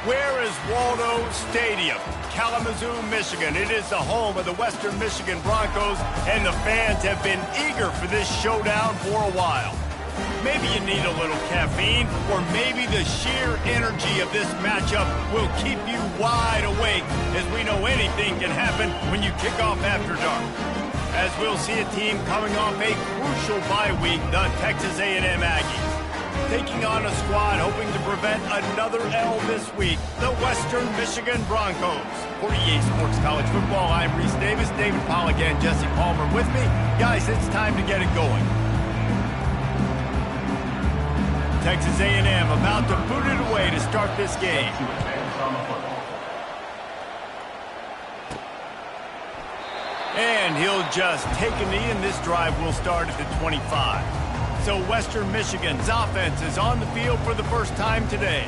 Where is Waldo Stadium? Kalamazoo, Michigan. It is the home of the Western Michigan Broncos, and the fans have been eager for this showdown for a while. Maybe you need a little caffeine, or maybe the sheer energy of this matchup will keep you wide awake, as we know anything can happen when you kick off after dark. As we'll see a team coming off a crucial bye week, the Texas A&M Aggies, taking on a squad hoping to prevent another L this week, the Western Michigan Broncos. For EA Sports College Football, I'm Reese Davis, David Pollack, and Jesse Palmer with me. Guys, it's time to get it going. Texas A&M about to boot it away to start this game. And he'll just take a knee, and this drive will start at the 25. So Western Michigan's offense is on the field for the first time today.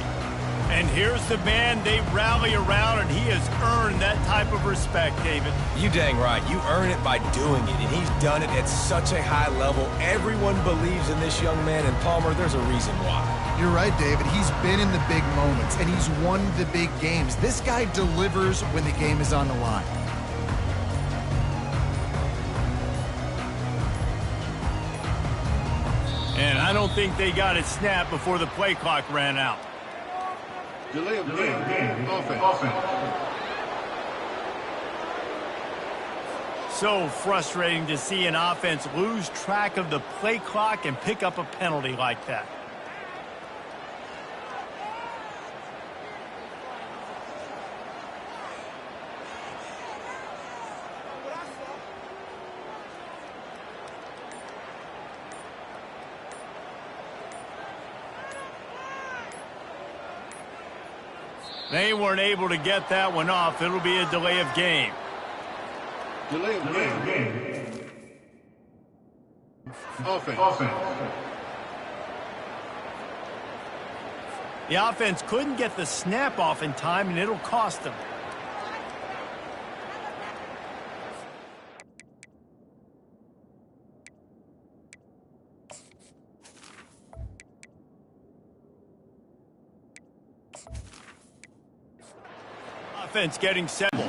And here's the man they rally around, and he has earned that type of respect, David. You dang right. You earn it by doing it, and he's done it at such a high level. Everyone believes in this young man, and Palmer, there's a reason why. You're right, David. He's been in the big moments, and he's won the big games. This guy delivers when the game is on the line. And I don't think they got it snapped before the play clock ran out. Delay of game. Offense. So frustrating to see an offense lose track of the play clock and pick up a penalty like that. They weren't able to get that one off. It'll be a delay of game. Delay of game. Offense. The offense couldn't get the snap off in time, and it'll cost them. Offense getting settled.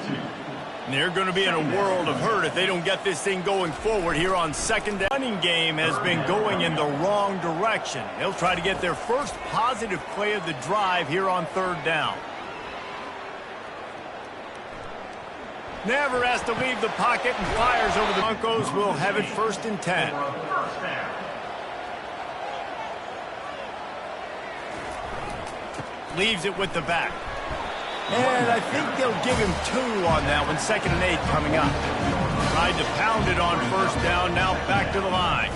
And they're going to be in a world of hurt if they don't get this thing going forward here on second down. The running game has been going in the wrong direction. They'll try to get their first positive play of the drive here on third down. Never has to leave the pocket and fires over the Broncos. Will have it 1st and 10. Leaves it with the back. And I think they'll give him 2 on that one. 2nd and 8 coming up. Tried to pound it on 1st down. Now back to the line.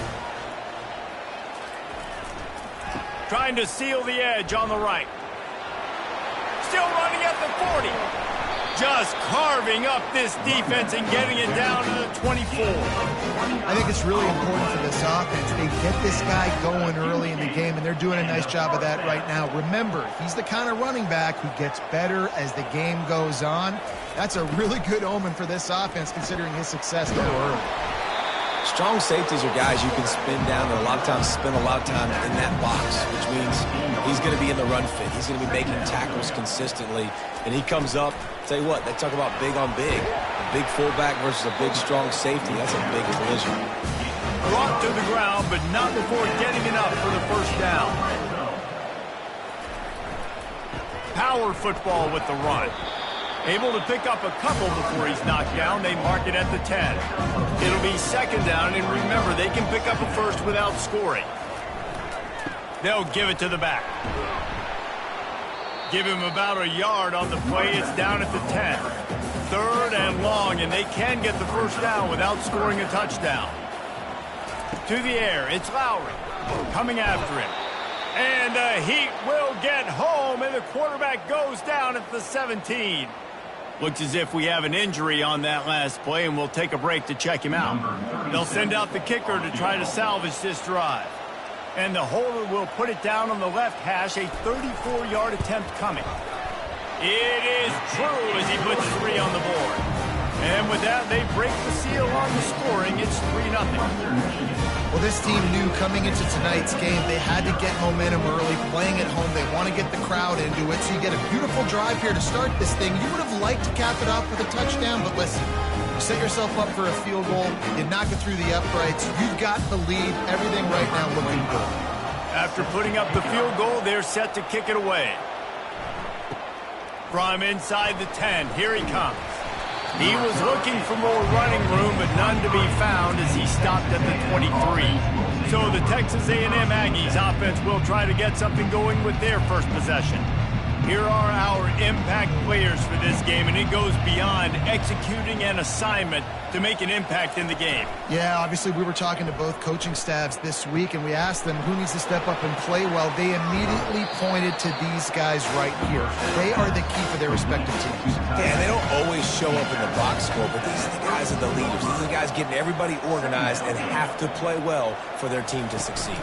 Trying to seal the edge on the right. Still running at the 40. Just carving up this defense and getting it down to the 24. I think it's really important for this offense. They get this guy going early in the game, and they're doing a nice job of that right now. Remember, he's the kind of running back who gets better as the game goes on. That's a really good omen for this offense, considering his success so early. Strong safeties are guys you can spin down, and a lot of times spend a lot of time in that box, which means he's going to be in the run fit. He's going to be making tackles consistently, and he comes up. Tell you what, they talk about big on big. A big fullback versus a big, strong safety. That's a big collision. Brought to the ground, but not before getting enough for the 1st down. Power football with the run. Able to pick up a couple before he's knocked down. They mark it at the 10. It'll be 2nd down, and remember, they can pick up a first without scoring. They'll give it to the back. Give him about a yard on the play. It's down at the 10. 3rd and long, and they can get the 1st down without scoring a touchdown. To the air, it's Lowry coming after him. And the Heat will get home, and the quarterback goes down at the 17. Looks as if we have an injury on that last play, and we'll take a break to check him out. They'll send out the kicker to try to salvage this drive. And the holder will put it down on the left hash, a 34-yard attempt coming. It is true as he puts 3 on the board. And with that, they break the seal on the scoring. It's 3-0. Well, this team knew coming into tonight's game they had to get momentum early, playing at home. They want to get the crowd into it, so you get a beautiful drive here to start this thing. You would have liked to cap it off with a touchdown, but listen, you set yourself up for a field goal, you knock it through the uprights, you've got the lead, everything right now looking good. After putting up the field goal, they're set to kick it away. From inside the 10, here he comes. He was looking for more running room, but none to be found as he stopped at the 23. So the Texas A&M Aggies offense will try to get something going with their first possession. Here are our impact players for this game, and it goes beyond executing an assignment to make an impact in the game. Yeah, obviously we were talking to both coaching staffs this week, and we asked them who needs to step up and play well. They immediately pointed to these guys right here. They are the key for their respective teams. Yeah, they don't always show up in the box score, but these are the guys that are the leaders. These are the guys getting everybody organized and have to play well for their team to succeed.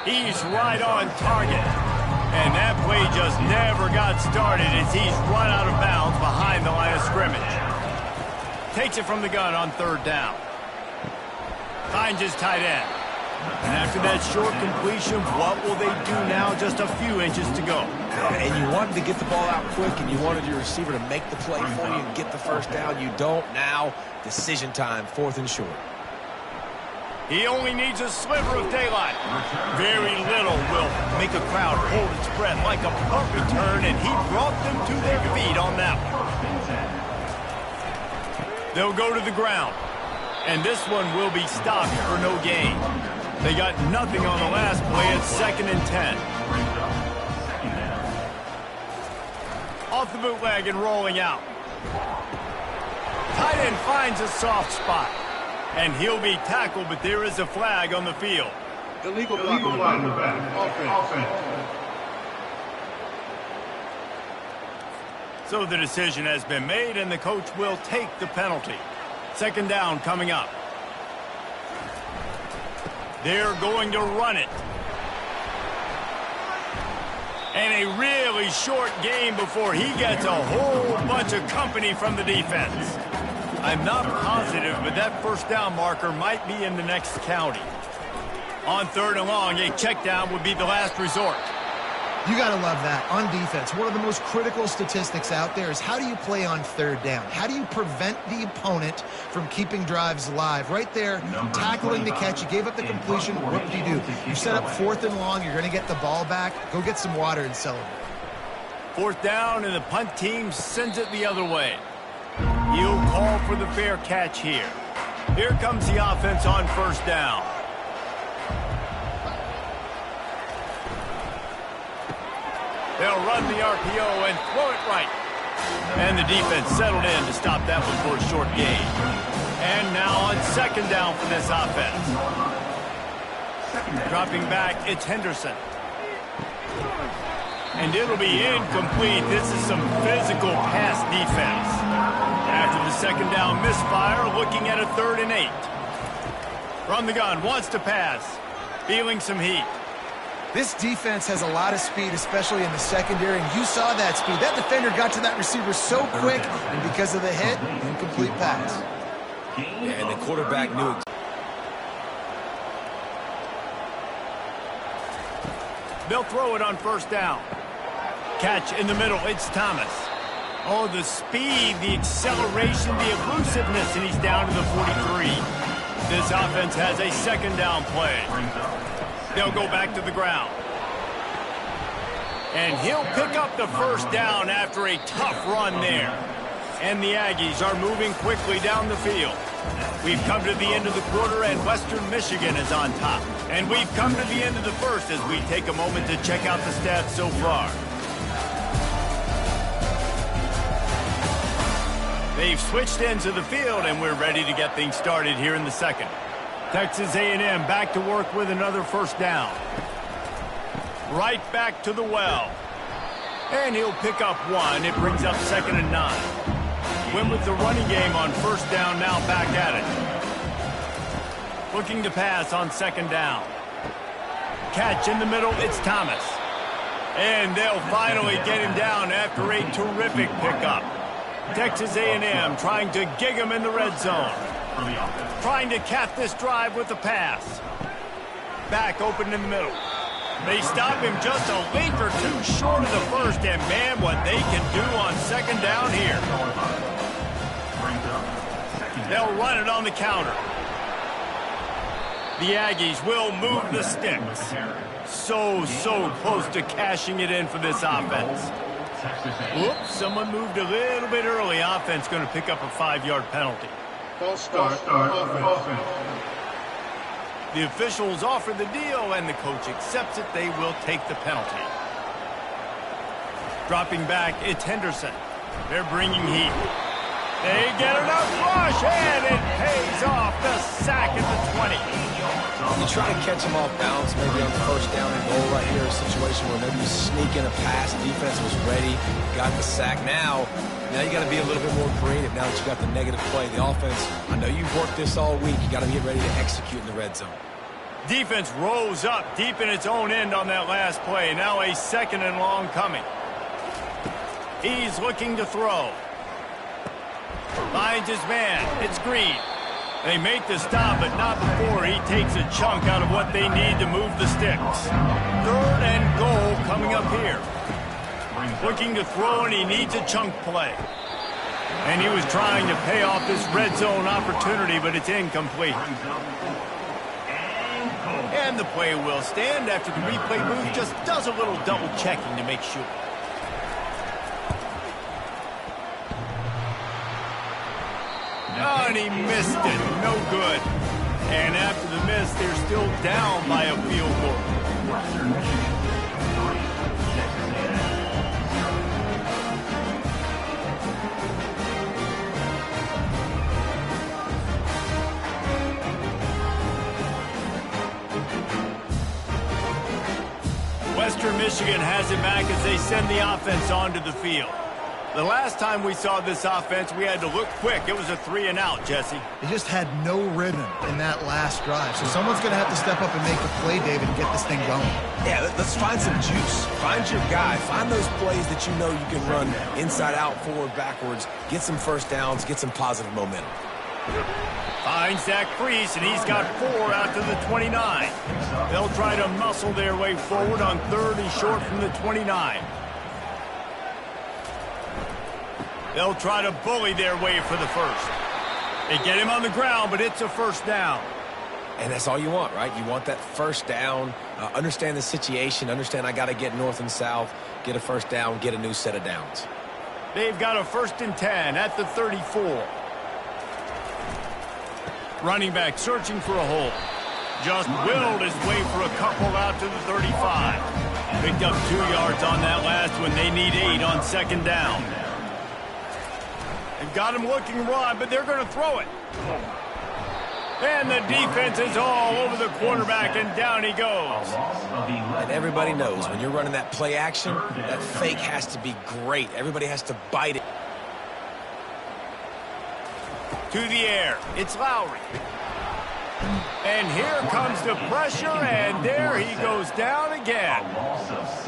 He's right on target. And that play just never got started as he's run out of bounds behind the line of scrimmage. Takes it from the gun on third down. Finds his tight end. And after that short completion, what will they do now? Just a few inches to go. And you wanted to get the ball out quick, and you wanted your receiver to make the play for you and get the first down. You don't now. Decision time, 4th and short. He only needs a sliver of daylight. Very little will make a crowd hold its breath like a punt return, and he brought them to their feet on that one. They'll go to the ground, and this one will be stopped for no gain. They got nothing on the last play. It's 2nd and 10. Off the bootleg and rolling out. Tight end finds a soft spot. And he'll be tackled, but there is a flag on the field. Illegal blocking the back. Offense. So the decision has been made, and the coach will take the penalty. 2nd down coming up. They're going to run it. And a really short game before he gets a whole bunch of company from the defense. I'm not positive, but that first down marker might be in the next county. On 3rd and long, a check down would be the last resort. You got to love that. On defense, one of the most critical statistics out there is how do you play on 3rd down? How do you prevent the opponent from keeping drives alive? Right there, tackling the catch. You gave up the completion. What do? You set up 4th and long. You're going to get the ball back. Go get some water and celebrate. 4th down, and the punt team sends it the other way. He'll call for the fair catch here. Here comes the offense on 1st down. They'll run the RPO and throw it right. And the defense settled in to stop that one for a short gain. And now on 2nd down for this offense. Dropping back, it's Henderson. And it'll be incomplete. This is some physical pass defense. After the 2nd down misfire, looking at a 3rd and 8. From the gun, wants to pass. Feeling some heat. This defense has a lot of speed, especially in the secondary, and you saw that speed. That defender got to that receiver so quick, and because of the hit, incomplete pass. Yeah, and the quarterback knew it. They'll throw it on 1st down. Catch in the middle, it's Thomas. Oh, the speed, the acceleration, the elusiveness, and he's down to the 43. This offense has a 2nd down play. They'll go back to the ground. And he'll pick up the 1st down after a tough run there. And the Aggies are moving quickly down the field. We've come to the end of the quarter, and Western Michigan is on top. And we've come to the end of the first as we take a moment to check out the stats so far. They've switched ends of the field, and we're ready to get things started here in the 2nd. Texas A&M back to work with another 1st down. Right back to the well. And he'll pick up one. It brings up 2nd and 9. Win with the running game on 1st down, now back at it. Looking to pass on 2nd down. Catch in the middle, it's Thomas. And they'll finally get him down after a terrific pickup. Texas A&M trying to gig him in the red zone. Trying to cap this drive with the pass. Back open in the middle. They stop him just a link or two short of the first, and man, what they can do on second down here. They'll run it on the counter. The Aggies will move the sticks. So close to cashing it in for this offense. Whoops, someone moved a little bit early. Offense going to pick up a 5-yard penalty. False start. Offense. The officials offer the deal, and the coach accepts it. They will take the penalty. Dropping back, it's Henderson. They're bringing heat. They get enough rush, and it pays off. The sack at the 20. You try to catch them off balance, maybe on the first down and goal right here, a situation where maybe you sneak in a pass, defense was ready, got the sack. Now you got to be a little bit more creative now that you got the negative play. The offense, I know you've worked this all week. You got to get ready to execute in the red zone. Defense rose up deep in its own end on that last play. Now a 2nd and long coming. He's looking to throw. Finds his man. It's Green. They make the stop, but not before he takes a chunk out of what they need to move the sticks. 3rd and goal coming up here. Looking to throw, and he needs a chunk play. And he was trying to pay off this red zone opportunity, but it's incomplete. And the play will stand after the replay booth just does a little double checking to make sure. Oh, and he missed it. No good. And after the miss, they're still down by a field goal. Western Michigan has it back as they send the offense onto the field. The last time we saw this offense, we had to look quick. It was a 3-and-out, Jesse. They just had no rhythm in that last drive. So someone's going to have to step up and make a play, David, and get this thing going. Yeah, let's find some juice. Find your guy. Find those plays that you know you can run inside out, forward, backwards. Get some first downs. Get some positive momentum. Finds that crease, and he's got 4 out to the 29. They'll try to muscle their way forward on 3rd and short from the 29. They'll try to bully their way for the first. They get him on the ground, but it's a first down. And that's all you want, right? You want that first down. Understand the situation. Understand I got to get north and south, get a first down, get a new set of downs. They've got a 1st and 10 at the 34. Running back searching for a hole. Just willed his way for a couple out to the 35. Picked up 2 yards on that last one. They need 8 on 2nd down. They've got him looking run, but they're going to throw it. And the defense is all over the quarterback, and down he goes. And everybody knows when you're running that play action, that fake has to be great. Everybody has to bite it. To the air, it's Lowry. And here comes the pressure, and there he goes down again.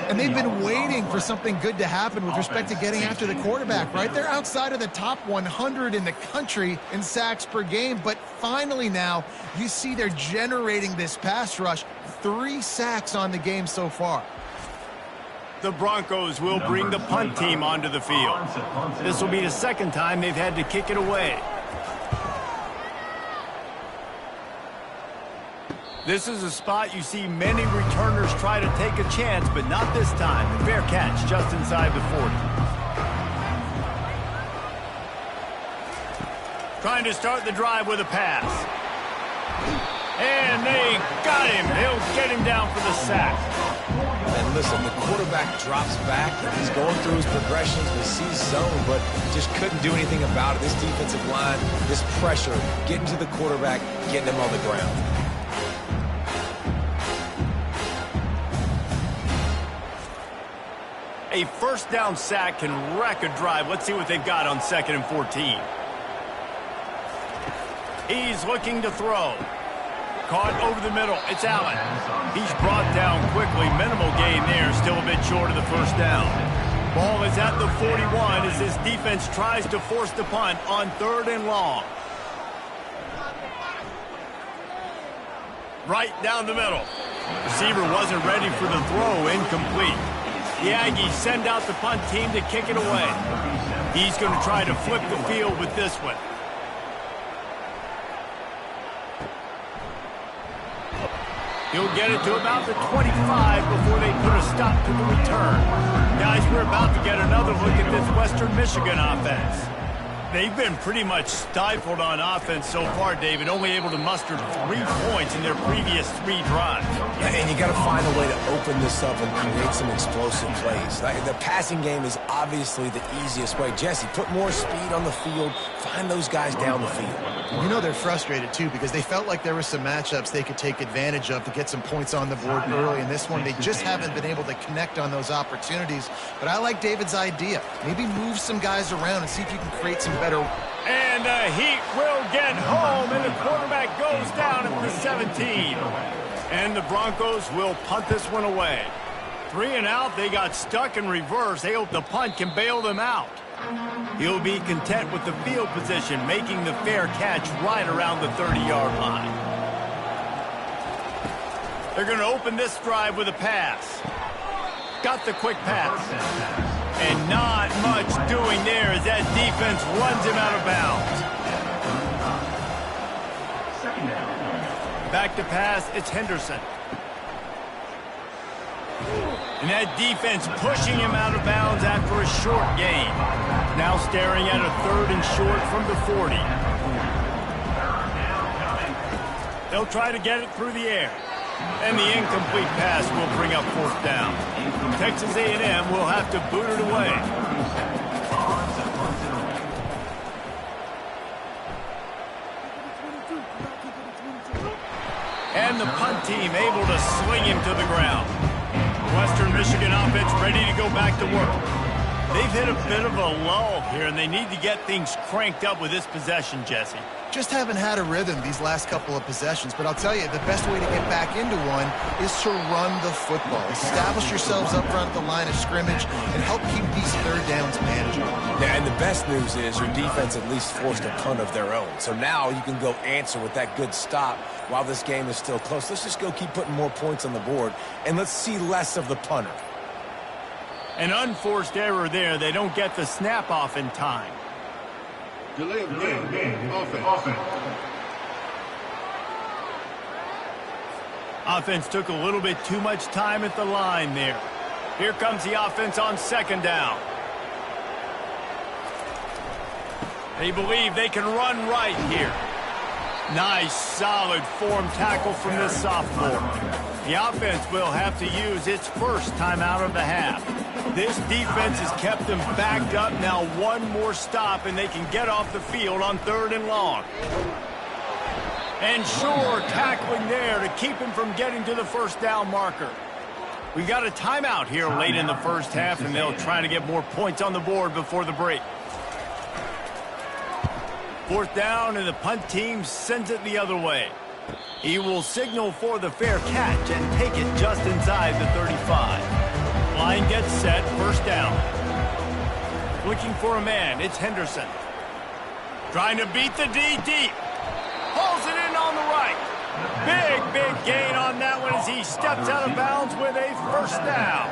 And they've been waiting for something good to happen with respect to getting after the quarterback, right? They're outside of the top 100 in the country in sacks per game, but finally now you see they're generating this pass rush. 3 sacks on the game so far. The Broncos will bring the punt team onto the field. This will be the 2nd time they've had to kick it away. This is a spot you see many returners try to take a chance, but not this time. A fair catch just inside the 40. Trying to start the drive with a pass. And they got him. They'll get him down for the sack. And listen, the quarterback drops back. He's going through his progressions. He sees zone, but just couldn't do anything about it. This defensive line, this pressure, getting to the quarterback, getting him on the ground. A first down sack can wreck a drive. Let's see what they've got on 2nd and 14. He's looking to throw. Caught over the middle. It's Allen. He's brought down quickly. Minimal gain there. Still a bit short of the first down. Ball is at the 41 as this defense tries to force the punt on 3rd and long. right down the middle. Receiver wasn't ready for the throw, incomplete. The Aggies send out the punt team to kick it away. He's going to try to flip the field with this one. He'll get it to about the 25 before they put a stop to the return. Guys, we're about to get another look at this Western Michigan offense. They've been pretty much stifled on offense so far, David, only able to muster 3 points in their previous 3 drives. Yeah, and you got to find a way to open this up and create some explosive plays. The passing game is obviously the easiest way. Jesse, put more speed on the field. Find those guys down the field. You know they're frustrated, too, because they felt like there were some matchups they could take advantage of to get some points on the board early. In this one, they just haven't been able to connect on those opportunities. But I like David's idea. Maybe move some guys around and see if you can create some better. And the Heat will get home, and the quarterback goes down at the 17. And the Broncos will punt this one away. 3 and out, they got stuck in reverse. They hope the punt can bail them out. He'll be content with the field position, making the fair catch right around the 30-yard line. They're going to open this drive with a pass. Got the quick pass. And not much doing there as that defense runs him out of bounds. Back to pass, it's Henderson. And that defense pushing him out of bounds after a short gain. Now staring at a 3rd and short from the 40. They'll try to get it through the air. And the incomplete pass will bring up 4th down. Texas A&M will have to boot it away. And the punt team able to sling him to the ground. Western Michigan offense ready to go back to work. They've hit a bit of a lull here, and they need to get things cranked up with this possession, Jesse. Just haven't had a rhythm these last couple of possessions, but I'll tell you, the best way to get back into one is to run the football. Establish yourselves up front at the line of scrimmage and help keep these 3rd downs manageable. Yeah, and the best news is your defense at least forced a punt of their own. So now you can go answer with that good stop while this game is still close. Let's just go keep putting more points on the board, and let's see less of the punter. An unforced error there. They don't get the snap off in time. Delay of game. Offense. Offense took a little bit too much time at the line there. Here comes the offense on 2nd down. They believe they can run right here. Nice, solid form tackle from this sophomore. The offense will have to use its first timeout of the half. This defense has kept them backed up. Now 1 more stop, and they can get off the field on 3rd and long. And sure, tackling there to keep him from getting to the 1st down marker. We've got a timeout here late in the first half, and they'll try to get more points on the board before the break. 4th down, and the punt team sends it the other way. He will signal for the fair catch and take it just inside the 35. Line gets set, 1st down. Looking for a man, it's Henderson. Trying to beat the D deep. Pulls it in on the right. Big gain on that one as he steps out of bounds with a 1st down.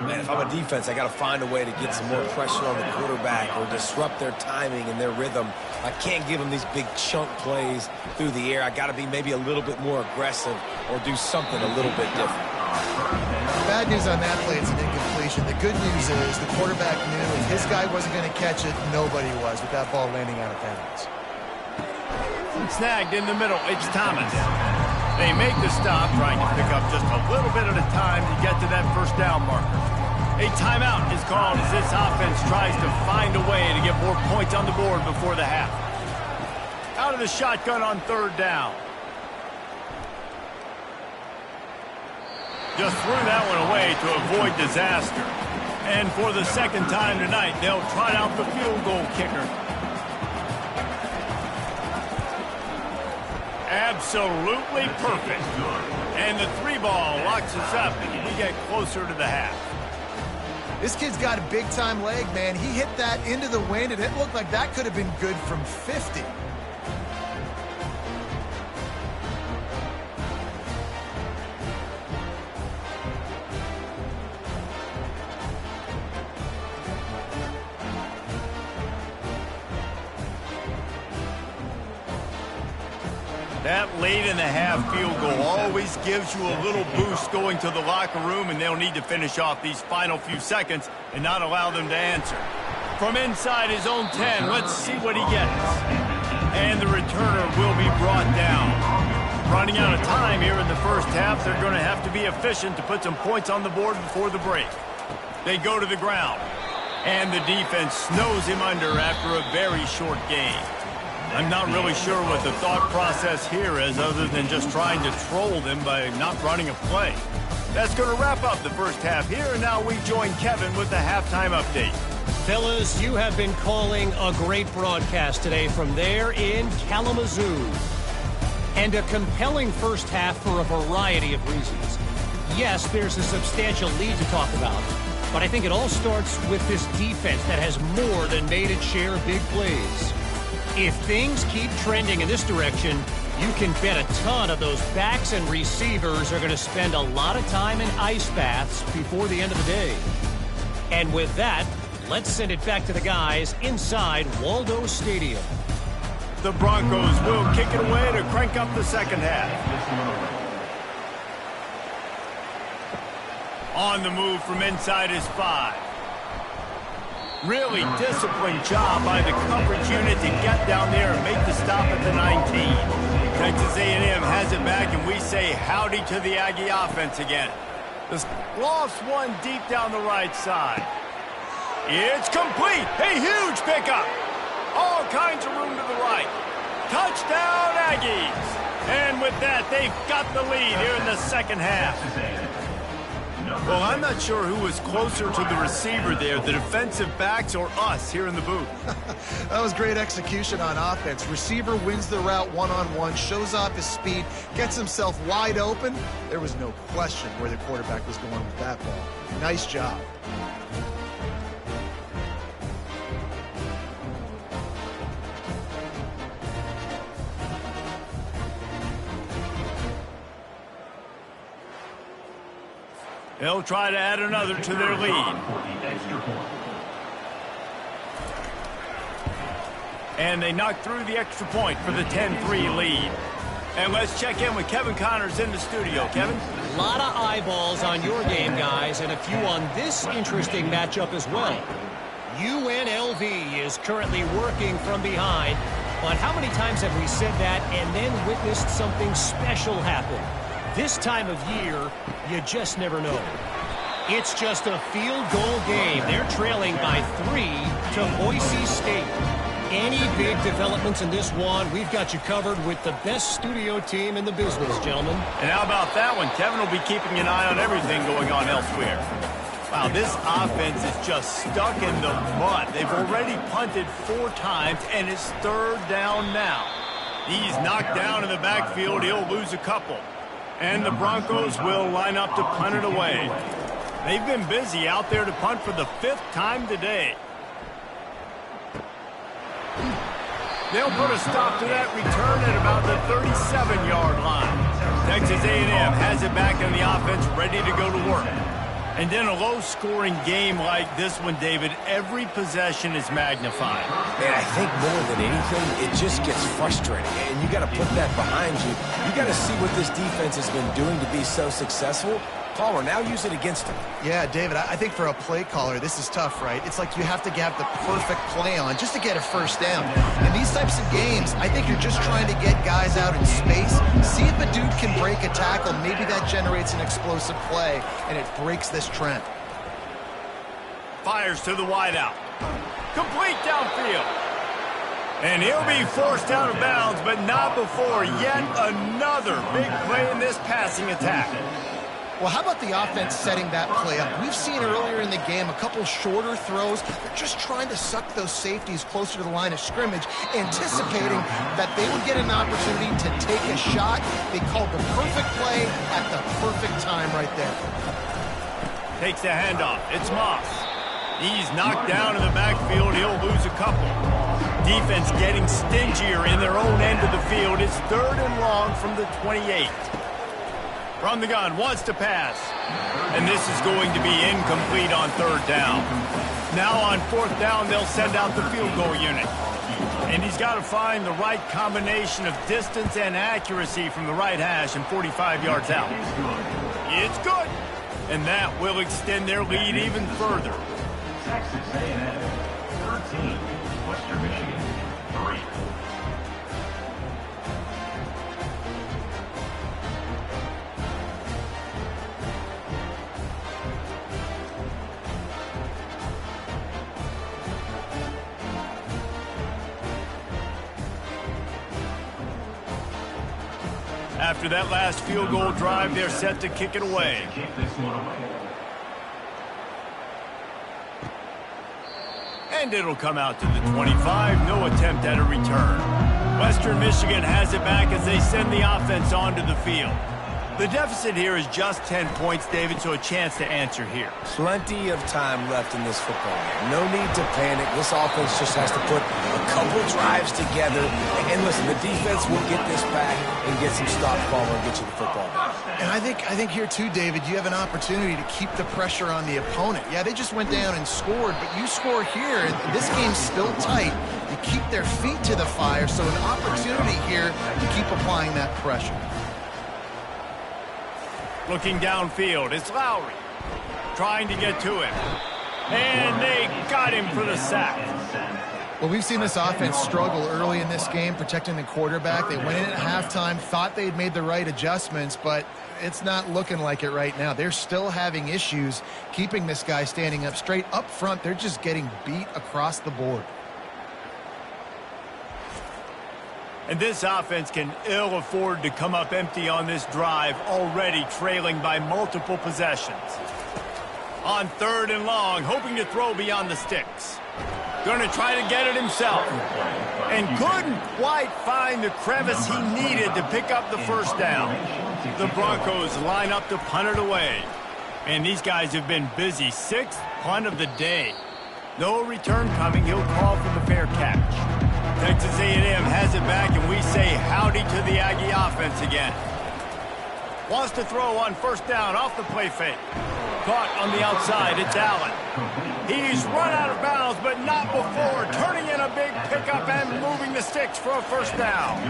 Man, if I'm a defense, I got to find a way to get some more pressure on the quarterback or disrupt their timing and their rhythm. I can't give them these big chunk plays through the air. I got to be maybe a little bit more aggressive or do something a little bit different. Bad news on that play, it's an incompletion. The good news is the quarterback knew if his guy wasn't going to catch it, nobody was with that ball landing out of bounds. Snagged in the middle, it's Thomas. They make the stop, trying to pick up just a little bit at a time to get to that 1st down marker. A timeout is called as this offense tries to find a way to get more points on the board before the half. Out of the shotgun on 3rd down. Just threw that one away to avoid disaster. And for the 2nd time tonight, they'll trot out the field goal kicker. Absolutely perfect. And the 3-ball locks us up as we get closer to the half. This kid's got a big-time leg, man. He hit that into the wind, and it looked like that could have been good from 50. That late in the half field goal always gives you a little boost going to the locker room, and they'll need to finish off these final few seconds and not allow them to answer. From inside his own 10, let's see what he gets. And the returner will be brought down. Running out of time here in the first half, they're going to have to be efficient to put some points on the board before the break. They go to the ground, and the defense snows him under after a very short game. I'm not really sure what the thought process here is other than just trying to troll them by not running a play. That's going to wrap up the first half here, and now we join Kevin with the halftime update. Fellas, you have been calling a great broadcast today from there in Kalamazoo. And a compelling first half for a variety of reasons. Yes, there's a substantial lead to talk about, but I think it all starts with this defense that has more than made its share of big plays. If things keep trending in this direction, you can bet a ton of those backs and receivers are going to spend a lot of time in ice baths before the end of the day. And with that, let's send it back to the guys inside Waldo Stadium. The Broncos will kick it away to crank up the second half. On the move from inside his 5. Really disciplined job by the coverage unit to get down there and make the stop at the 19. Texas A&M has it back, and we say howdy to the Aggie offense again. The lost one deep down the right side. It's complete. A huge pickup. All kinds of room to the right. Touchdown, Aggies. And with that, they've got the lead here in the second half. Well, I'm not sure who was closer to the receiver there, the defensive backs or us here in the booth. That was great execution on offense. Receiver wins the route one-on-one, shows off his speed, gets himself wide open. There was no question where the quarterback was going with that ball. Nice job. They'll try to add another to their lead. And they knock through the extra point for the 10-3 lead. And let's check in with Kevin Connors in the studio. Kevin? A lot of eyeballs on your game, guys, and a few on this interesting matchup as well. UNLV is currently working from behind, but how many times have we said that and then witnessed something special happen? This time of year, you just never know. It's just a field goal game. They're trailing by 3 to Boise State. Any big developments in this one, we've got you covered with the best studio team in the business, gentlemen. And how about that one? Kevin will be keeping an eye on everything going on elsewhere. Wow, this offense is just stuck in the mud. They've already punted 4 times, and it's 3rd down now. He's knocked down in the backfield. He'll lose a couple. And the Broncos will line up to punt it away. They've been busy out there to punt for the 5th time today. They'll put a stop to that return at about the 37-yard line. Texas A&M has it back in the offense, ready to go to work. And in a low-scoring game like this one, David, every possession is magnified. Man, I think more than anything, it just gets frustrating. And you got to put that behind you. You got to see what this defense has been doing to be so successful. Caller, now use it against him. Yeah, David, I think for a play caller, this is tough, right? It's like you have to have the perfect play on just to get a first down. In these types of games, I think you're just trying to get guys out in space, see if a dude can break a tackle. Maybe that generates an explosive play, and it breaks this trend. Fires to the wideout. Complete downfield. And he'll be forced out of bounds, but not before yet another big play in this passing attack. Well, how about the offense setting that play up? We've seen earlier in the game a couple shorter throws. They're just trying to suck those safeties closer to the line of scrimmage, anticipating that they would get an opportunity to take a shot. They called the perfect play at the perfect time right there. Takes the handoff. It's Moss. He's knocked down in the backfield. He'll lose a couple. Defense getting stingier in their own end of the field. It's 3rd and long from the 28. From the gun, wants to pass. And this is going to be incomplete on 3rd down. Now on 4th down, they'll send out the field goal unit. And he's got to find the right combination of distance and accuracy from the right hash and 45 yards out. It's good. And that will extend their lead even further. Texas A&M 13, Western Michigan 3. After that last field goal drive, they're set to kick it away. And it'll come out to the 25. No attempt at a return. Western Michigan has it back as they send the offense onto the field. The deficit here is just 10 points, David, so a chance to answer here. Plenty of time left in this football game. No need to panic. This offense just has to put a couple drives together. And listen, the defense will get this back and get some stops following and get you the football back. And I think here too, David, you have an opportunity to keep the pressure on the opponent. Yeah, they just went down and scored, but you score here, and this game's still tight. You keep their feet to the fire, so an opportunity here to keep applying that pressure. Looking downfield, it's Lowry trying to get to him. And they got him for the sack. Well, we've seen this offense struggle early in this game, protecting the quarterback. They went in at halftime, thought they'd made the right adjustments, but it's not looking like it right now. They're still having issues keeping this guy standing up straight. Up front, they're just getting beat across the board. And this offense can ill afford to come up empty on this drive, already trailing by multiple possessions. On 3rd and long, hoping to throw beyond the sticks. Going to try to get it himself. And couldn't quite find the crevice he needed to pick up the first down. The Broncos line up to punt it away. And these guys have been busy. 6th punt of the day. No return coming. He'll call for the fair catch. Texas A&M has it back, and we say howdy to the Aggie offense again. Wants to throw on 1st down off the play fake. Caught on the outside, it's Allen. He's run out of bounds, but not before turning in a big pickup and moving the sticks for a 1st down.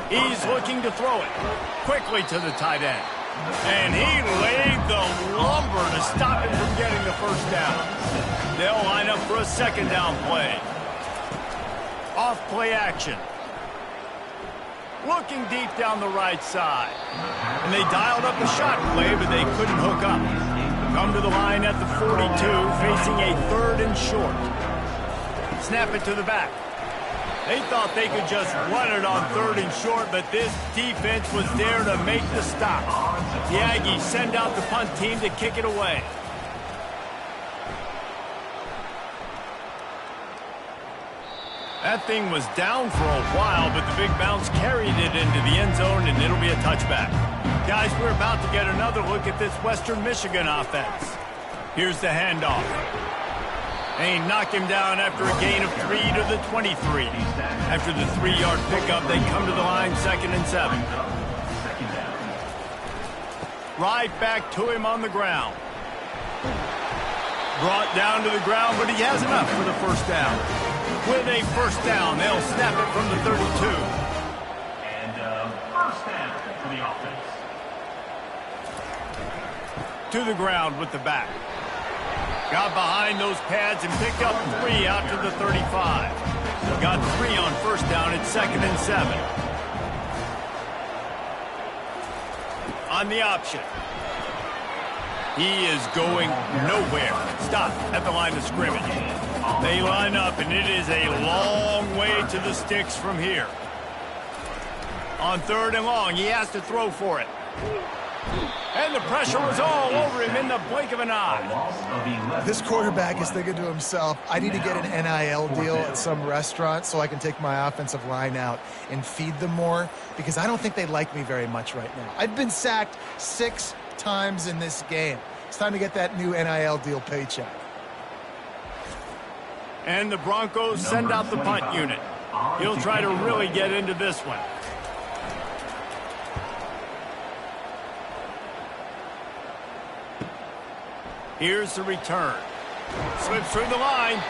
He's looking to throw it quickly to the tight end. And he laid the lumber to stop him from getting the 1st down. They'll line up for a 2nd down play. Off play action. Looking deep down the right side. And they dialed up a shot play, but they couldn't hook up. Come to the line at the 42, facing a 3rd and short. Snap it to the back. They thought they could just run it on 3rd and short, but this defense was there to make the stop. The Aggies send out the punt team to kick it away. That thing was down for a while, but the big bounce carried it into the end zone, and it'll be a touchback. Guys, we're about to get another look at this Western Michigan offense. Here's the handoff. They knock him down after a gain of 3 to the 23. After the 3-yard pickup, they come to the line 2nd and 7. Right back to him on the ground. Brought down to the ground, but he has enough for the 1st down. With a 1st down, they'll snap it from the 32. And 1st down for the offense. To the ground with the back. Got behind those pads and picked up 3 out to the 35. Got 3 on 1st down at 2nd and 7. On the option. He is going nowhere. Stop at the line of scrimmage. They line up, and it is a long way to the sticks from here. On 3rd and long, he has to throw for it. And the pressure was all over him in the blink of an eye. This quarterback is thinking to himself, I need to get an NIL deal at some restaurant so I can take my offensive line out and feed them more, because I don't think they like me very much right now. I've been sacked 6 times in this game. It's time to get that new NIL deal paycheck. And the Broncos send out the punt unit. He'll try to really get into this one. Here's the return. Slips through the line.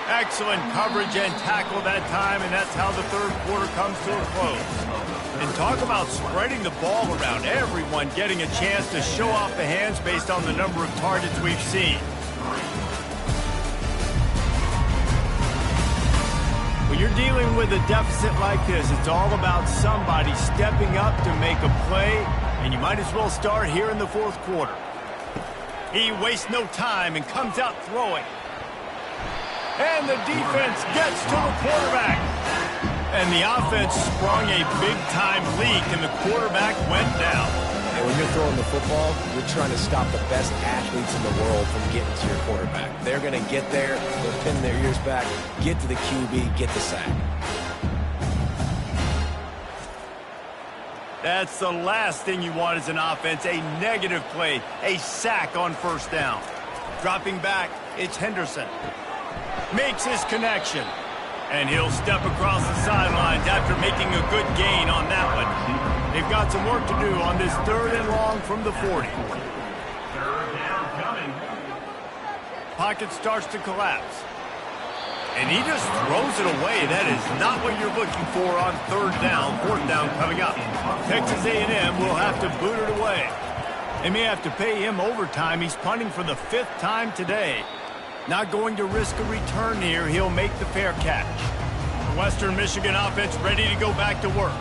Excellent coverage and tackle that time, and that's how the third quarter comes to a close. And talk about spreading the ball around, everyone getting a chance to show off the hands based on the number of targets we've seen. When you're dealing with a deficit like this, it's all about somebody stepping up to make a play, and you might as well start here in the fourth quarter. He wastes no time and comes out throwing. And the defense gets to the quarterback. And the offense sprung a big-time leak, and the quarterback went down. And when you're throwing the football, you're trying to stop the best athletes in the world from getting to your quarterback. They're going to get there, they'll pin their ears back, get to the QB, get the sack. That's the last thing you want as an offense, a negative play, a sack on first down. Dropping back, it's Henderson. Makes his connection. And he'll step across the sidelines after making a good gain on that one. They've got some work to do on this 3rd and long from the 40. Third down coming. Pocket starts to collapse. And he just throws it away. That is not what you're looking for on 3rd down. 4th down coming up. Texas A&M will have to boot it away. They may have to pay him overtime. He's punting for the 5th time today. Not going to risk a return here. He'll make the fair catch. The Western Michigan offense ready to go back to work.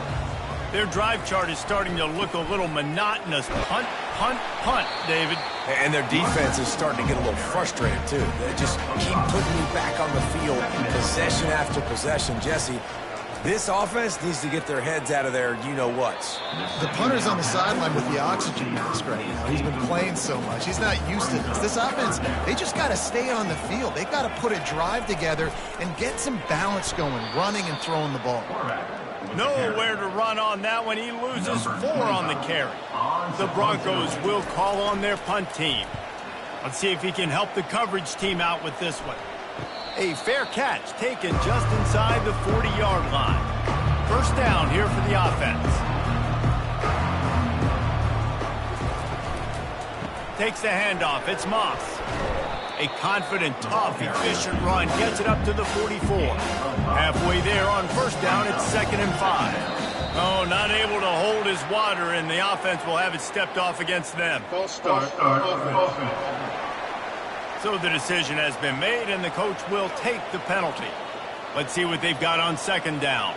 Their drive chart is starting to look a little monotonous. Punt, punt, punt, David. And their defense is starting to get a little frustrated, too. They just keep putting me back on the field, possession after possession. Jesse, this offense needs to get their heads out of their you-know-whats. The punter's on the sideline with the oxygen mask right now. He's been playing so much. He's not used to this. This offense, they just got to stay on the field. They've got to put a drive together and get some balance going, running and throwing the ball. Nowhere to run on that one. He loses 4 on the carry. The Broncos will call on their punt team. Let's see if he can help the coverage team out with this one. A fair catch taken just inside the 40-yard line. First down here for the offense. Takes the handoff. It's Moss. A confident, tough, efficient run gets it up to the 44. Halfway there on first down, it's 2nd and 5. Oh, not able to hold his water, and the offense will have it stepped off against them. False start. Offense. So the decision has been made, and the coach will take the penalty. Let's see what they've got on 2nd down.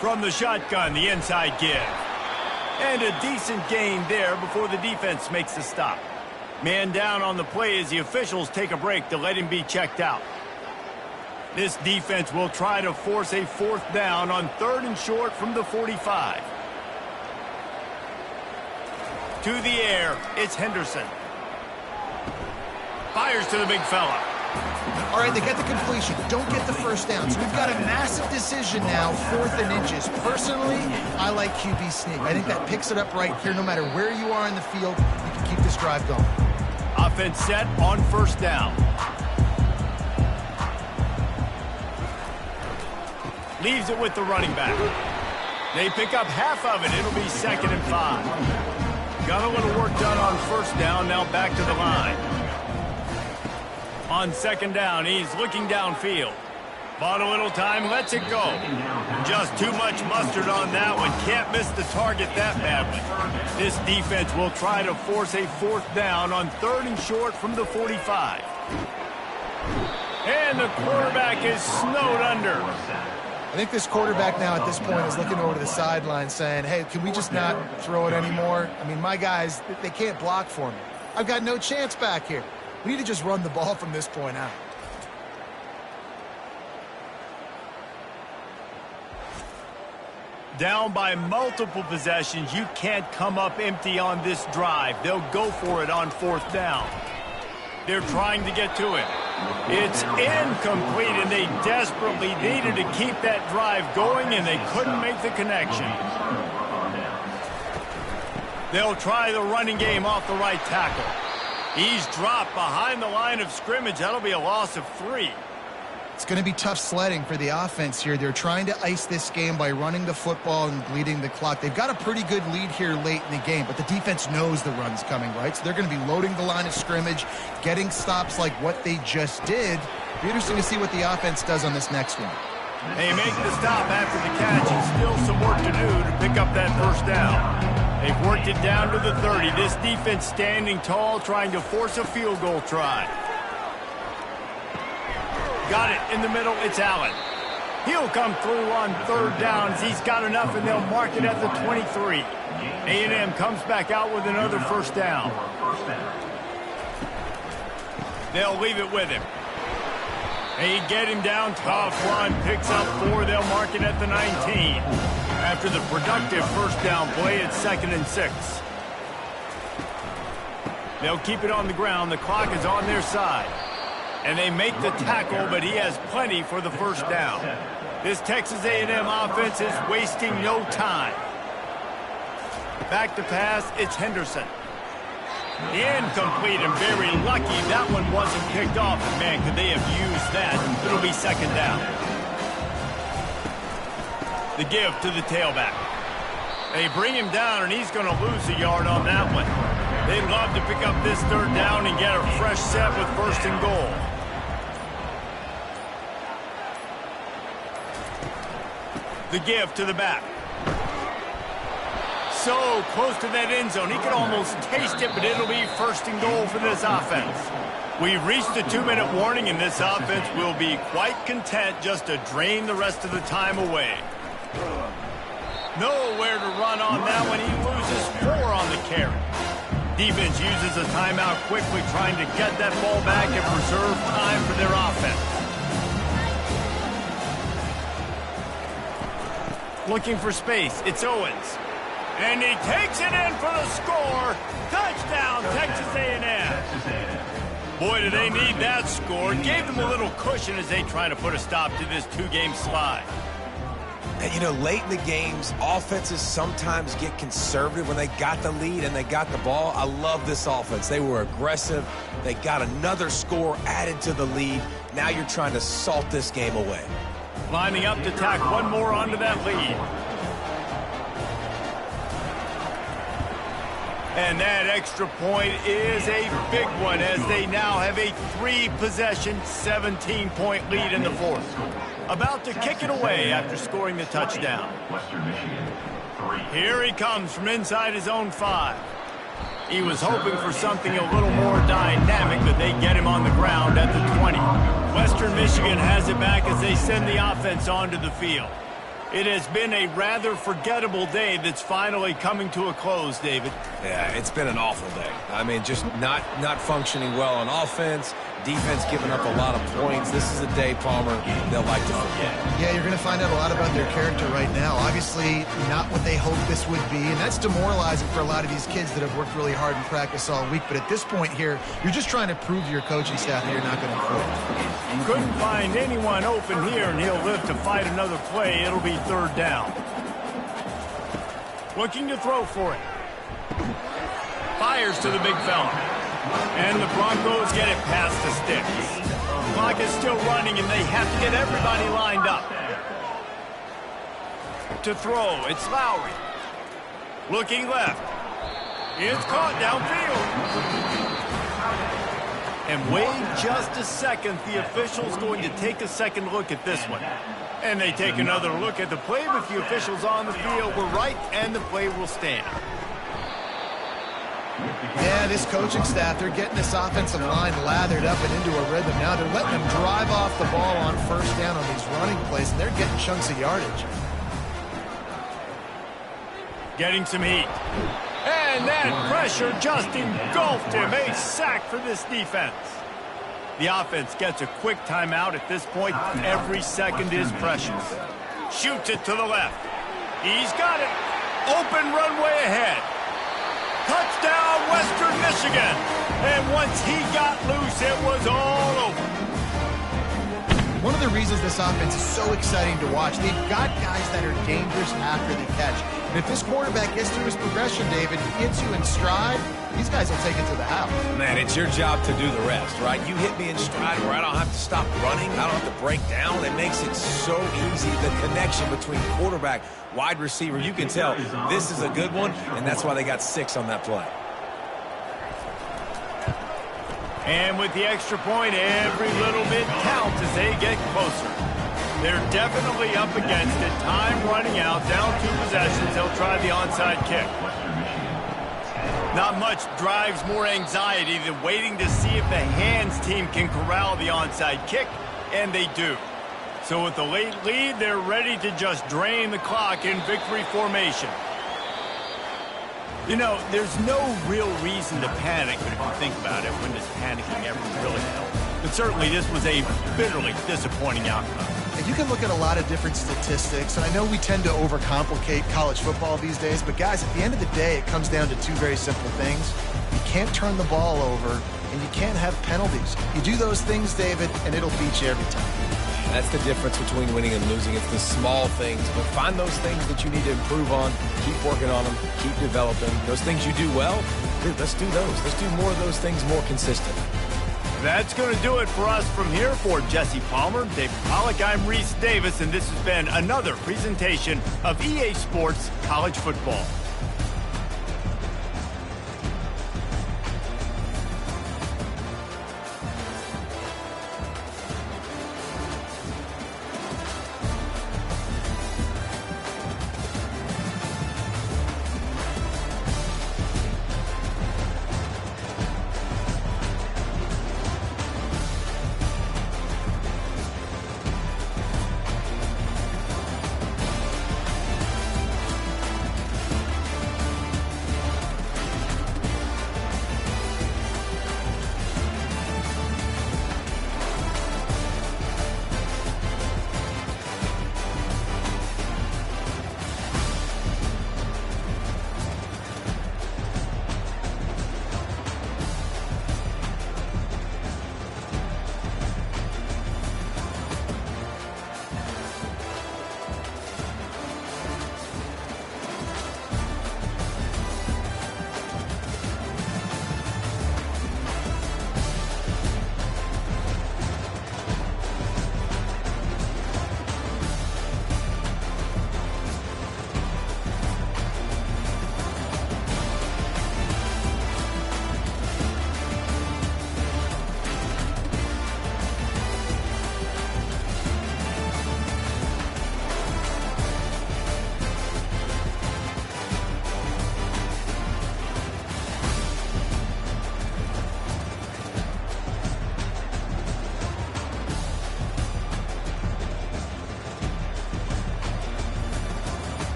From the shotgun, the inside give. And a decent gain there before the defense makes the stop. Man down on the play as the officials take a break to let him be checked out. This defense will try to force a 4th down on 3rd and short from the 45. To the air, it's Henderson. Fires to the big fella. All right, they get the completion. Don't get the first down. So we've got a massive decision now, 4th and inches. Personally, I like QB sneak. I think that picks it up right here. No matter where you are in the field, you can keep this drive going. Offense set on first down. Leaves it with the running back. They pick up half of it. It'll be 2nd and 5. Got a little work done on first down. Now back to the line. On 2nd down, he's looking downfield. Bought a little time, lets it go. Just too much mustard on that one. Can't miss the target that badly. This defense will try to force a 4th down on 3rd and short from the 45. And the quarterback is snowed under. I think this quarterback now at this point is looking over to the sideline saying, hey, can we just not throw it anymore? I mean, my guys, they can't block for me. I've got no chance back here. We need to just run the ball from this point out. Down by multiple possessions, you can't come up empty on this drive. They'll go for it on 4th down. They're trying to get to it. It's incomplete, and they desperately needed to keep that drive going, and they couldn't make the connection. They'll try the running game off the right tackle. He's dropped behind the line of scrimmage. That'll be a loss of 3. It's going to be tough sledding for the offense here. They're trying to ice this game by running the football and bleeding the clock. They've got a pretty good lead here late in the game, but the defense knows the run's coming, right? So they're going to be loading the line of scrimmage, getting stops like what they just did. It'll be interesting to see what the offense does on this next one. They make the stop after the catch, and still some work to do to pick up that first down. They've worked it down to the 30. This defense standing tall, trying to force a field goal try. Got it in the middle. It's Allen. He'll come through on third downs. He's got enough, and they'll mark it at the 23. A&M comes back out with another first down. They'll leave it with him. They get him down. Tough run. Picks up 4. They'll mark it at the 19. After the productive first down play, it's 2nd and 6. They'll keep it on the ground. The clock is on their side. And they make the tackle, but he has plenty for the first down. This Texas A&M offense is wasting no time. Back to pass, it's Henderson. Incomplete and very lucky that one wasn't picked off. Man, could they have used that? It'll be 2nd down. The give to the tailback. They bring him down, and he's going to lose a yard on that one. They'd love to pick up this third down and get a fresh set with 1st and goal. The give to the back. So close to that end zone. He could almost taste it, but it'll be 1st and goal for this offense. We've reached the 2-minute warning, and this offense will be quite content just to drain the rest of the time away. Nowhere to run on that one. He loses 4 on the carry. Defense uses a timeout quickly, trying to get that ball back and preserve time for their offense. Looking for space. It's Owens. And he takes it in for the score. Touchdown, Texas A&M. Boy, do they need that score. Gave them a little cushion as they try to put a stop to this 2-game slide. And, you know, late in the games, offenses sometimes get conservative when they got the lead and they got the ball. I love this offense. They were aggressive. They got another score added to the lead. Now you're trying to salt this game away. Lining up to tack one more onto that lead. And that extra point is a big one as they now have a 3-possession, 17-point lead in the 4th. About to kick it away after scoring the touchdown. Here he comes from inside his own 5. He was hoping for something a little more dynamic, but they get him on the ground at the 20. Western Michigan has it back as they send the offense onto the field. It has been a rather forgettable day that's finally coming to a close, David. Yeah, it's been an awful day. I mean, just not functioning well on offense, defense giving up a lot of points. This is a day, Palmer, they'll like to forget. Yeah, you're going to find out a lot about their character right now. Obviously, not what they hoped this would be, and that's demoralizing for a lot of these kids that have worked really hard in practice all week. But at this point here, you're just trying to prove to your coaching staff that you're not going to quit. Couldn't find anyone open here, and he'll live to fight another play. It'll be 3rd down. Looking to throw for it. Fires to the big fella. And the Broncos get it past the sticks. Clock is still running, and they have to get everybody lined up. To throw, it's Lowry. Looking left. It's caught downfield. And wait just a second. The official's going to take a second look at this one. And they take another look at the play, but the officials on the field were right, and the play will stand. Yeah, this coaching staff, they're getting this offensive line lathered up and into a rhythm. Now they're letting them drive off the ball on 1st down on these running plays, and they're getting chunks of yardage. Getting some heat. And that pressure just engulfed him. A sack for this defense. The offense gets a quick timeout at this point. Every second is precious. Shoots it to the left. He's got it. Open runway ahead. Touchdown, Western Michigan. And once he got loose, it was all over. One of the reasons this offense is so exciting to watch, they've got guys that are dangerous after the catch. And if this quarterback gets through his progression, David, gets you in stride, these guys will take it to the house. Man, it's your job to do the rest, right? You hit me in stride where I don't have to stop running. I don't have to break down. It makes it so easy. The connection between quarterback, wide receiver, you can tell this is a good one, and that's why they got 6 on that play. And with the extra point, every little bit counts as they get closer. They're definitely up against it. Time running out, down 2 possessions. They'll try the onside kick. Not much drives more anxiety than waiting to see if the hands team can corral the onside kick, and they do. So with the late lead, they're ready to just drain the clock in victory formation. You know, there's no real reason to panic, but if you think about it, when does panicking ever really help? But certainly this was a bitterly disappointing outcome. And you can look at a lot of different statistics, and I know we tend to overcomplicate college football these days, but guys, at the end of the day, it comes down to 2 very simple things. You can't turn the ball over, and you can't have penalties. You do those things, David, and it'll beat you every time. That's the difference between winning and losing. It's the small things, but find those things that you need to improve on, keep working on them, keep developing. Those things you do well, dude, let's do those. Let's do more of those things more consistent. That's going to do it for us from here. For Jesse Palmer, David Pollack, I'm Reese Davis, and this has been another presentation of EA Sports College Football.